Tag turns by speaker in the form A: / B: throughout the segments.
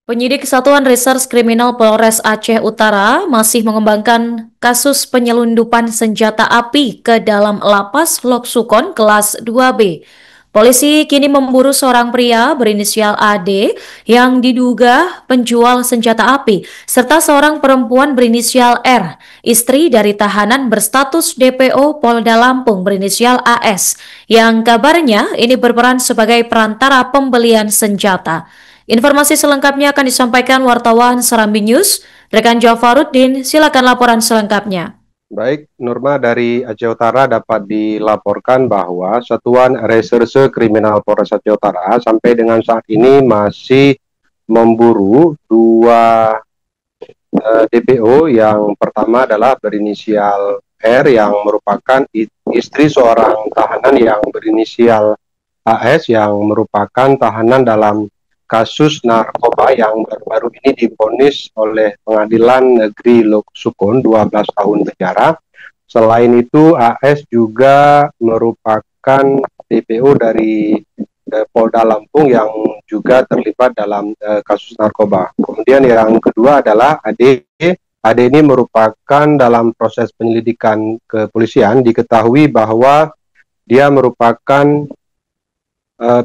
A: Penyidik Satuan Reserse Kriminal Polres Aceh Utara masih mengembangkan kasus penyelundupan senjata api ke dalam lapas Loksukon kelas 2B. Polisi kini memburu seorang pria berinisial AD yang diduga penjual senjata api, serta seorang perempuan berinisial R, istri dari tahanan berstatus DPO Polda Lampung berinisial AS, yang kabarnya ini berperan sebagai perantara pembelian senjata. Informasi selengkapnya akan disampaikan wartawan Serambi News. Rekan Jafaruddin, silakan laporan selengkapnya.
B: Baik, Nurma dari Aceh Utara dapat dilaporkan bahwa Satuan Reserse Kriminal Polres Aceh Utara sampai dengan saat ini masih memburu dua DPO. Yang pertama adalah berinisial R yang merupakan istri seorang tahanan yang berinisial AS yang merupakan tahanan dalam kasus narkoba yang baru-baru ini divonis oleh Pengadilan Negeri Loksukon 12 tahun penjara. Selain itu, AS juga merupakan DPO dari Polda Lampung yang juga terlibat dalam kasus narkoba. Kemudian yang kedua adalah AD. AD ini merupakan dalam proses penyelidikan kepolisian diketahui bahwa dia merupakan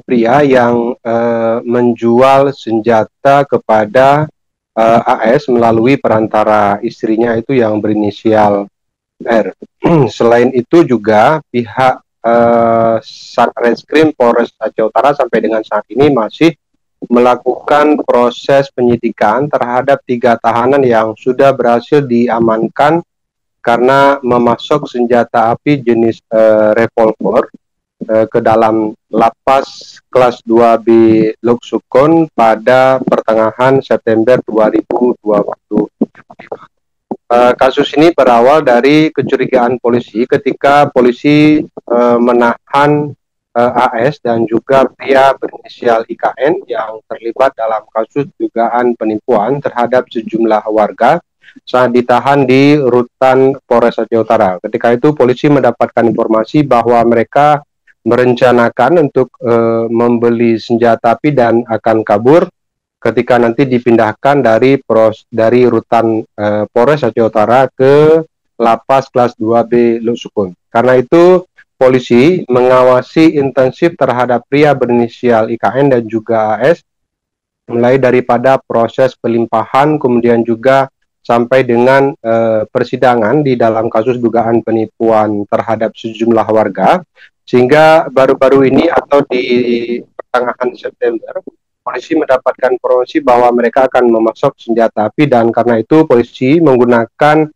B: pria yang menjual senjata kepada AS melalui perantara istrinya itu yang berinisial R. Selain itu juga pihak Satreskrim Polres Aceh Utara sampai dengan saat ini masih melakukan proses penyidikan terhadap 3 tahanan yang sudah berhasil diamankan karena memasok senjata api jenis revolver ke dalam lapas kelas 2B Loksukon pada pertengahan September 2020. Kasus ini berawal dari kecurigaan polisi ketika polisi menahan AS dan juga pria berinisial IKN yang terlibat dalam kasus dugaan penipuan terhadap sejumlah warga saat ditahan di rutan Polres Aceh Utara. Ketika itu polisi mendapatkan informasi bahwa mereka merencanakan untuk membeli senjata api dan akan kabur ketika nanti dipindahkan dari rutan Polres Aceh Utara ke lapas kelas 2B Loksukon. Karena itu polisi mengawasi intensif terhadap pria berinisial IKN dan juga AS mulai daripada proses pelimpahan kemudian juga sampai dengan persidangan di dalam kasus dugaan penipuan terhadap sejumlah warga. Sehingga baru-baru ini atau di pertengahan September, polisi mendapatkan informasi bahwa mereka akan memasok senjata api dan karena itu polisi menggunakan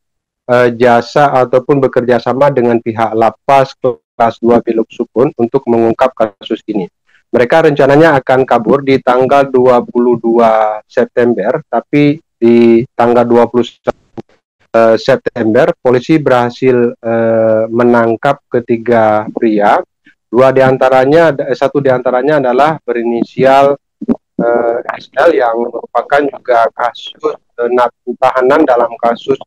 B: jasa ataupun bekerja sama dengan pihak lapas kelas 2 Loksukon untuk mengungkap kasus ini. Mereka rencananya akan kabur di tanggal 22 September, tapi di tanggal 21 September polisi berhasil menangkap ketiga pria. Satu diantaranya adalah berinisial SL yang merupakan juga kasus tahanan dalam kasus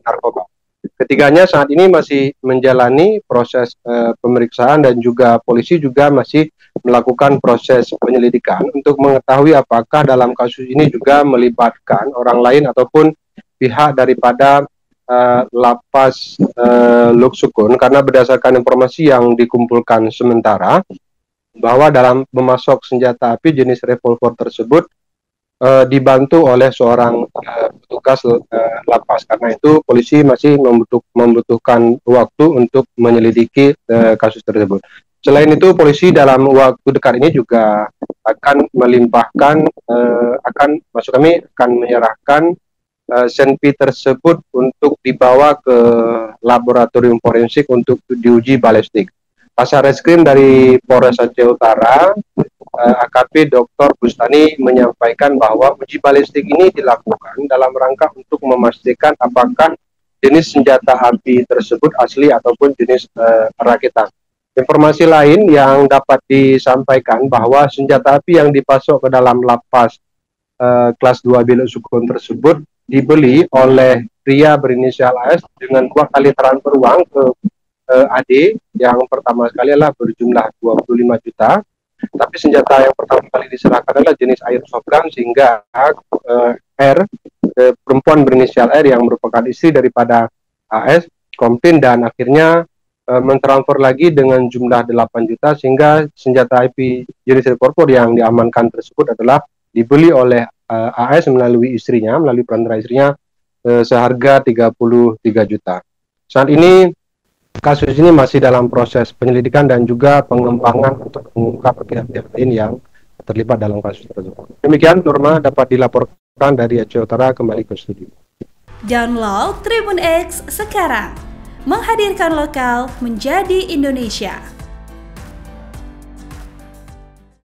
B: narkoba. Ketiganya saat ini masih menjalani proses pemeriksaan dan juga polisi juga masih melakukan proses penyelidikan untuk mengetahui apakah dalam kasus ini juga melibatkan orang lain ataupun pihak daripada lapas Loksukon, karena berdasarkan informasi yang dikumpulkan sementara bahwa dalam memasok senjata api jenis revolver tersebut dibantu oleh seorang petugas lapas. Karena itu polisi masih membutuhkan waktu untuk menyelidiki kasus tersebut. Selain itu polisi dalam waktu dekat ini juga akan melimpahkan akan menyerahkan senpi tersebut untuk dibawa ke laboratorium forensik untuk diuji balistik. Kasareskrim dari Polres Aceh Utara, AKP Dr. Bustani menyampaikan bahwa uji balistik ini dilakukan dalam rangka untuk memastikan apakah jenis senjata api tersebut asli ataupun jenis rakitan. Informasi lain yang dapat disampaikan bahwa senjata api yang dipasok ke dalam lapas kelas 2 Loksukon tersebut dibeli oleh pria berinisial AS dengan 2 kali transfer uang ke AD. Yang pertama sekali adalah berjumlah 25 juta Tapi senjata yang pertama kali diserahkan adalah jenis airsoft gun, sehingga perempuan berinisial R yang merupakan istri daripada AS komplain dan akhirnya mentransfer lagi dengan jumlah 8 juta, sehingga senjata IP jenis revolver yang diamankan tersebut adalah dibeli oleh AS melalui perantara istrinya seharga 33 juta. Saat ini kasus ini masih dalam proses penyelidikan dan juga pengembangan untuk mengungkap pihak-pihak lain yang terlibat dalam kasus tersebut. Demikian Norma dapat dilaporkan dari Aceh Utara, kembali ke studio.
C: Download Tribun X sekarang, menghadirkan lokal menjadi Indonesia.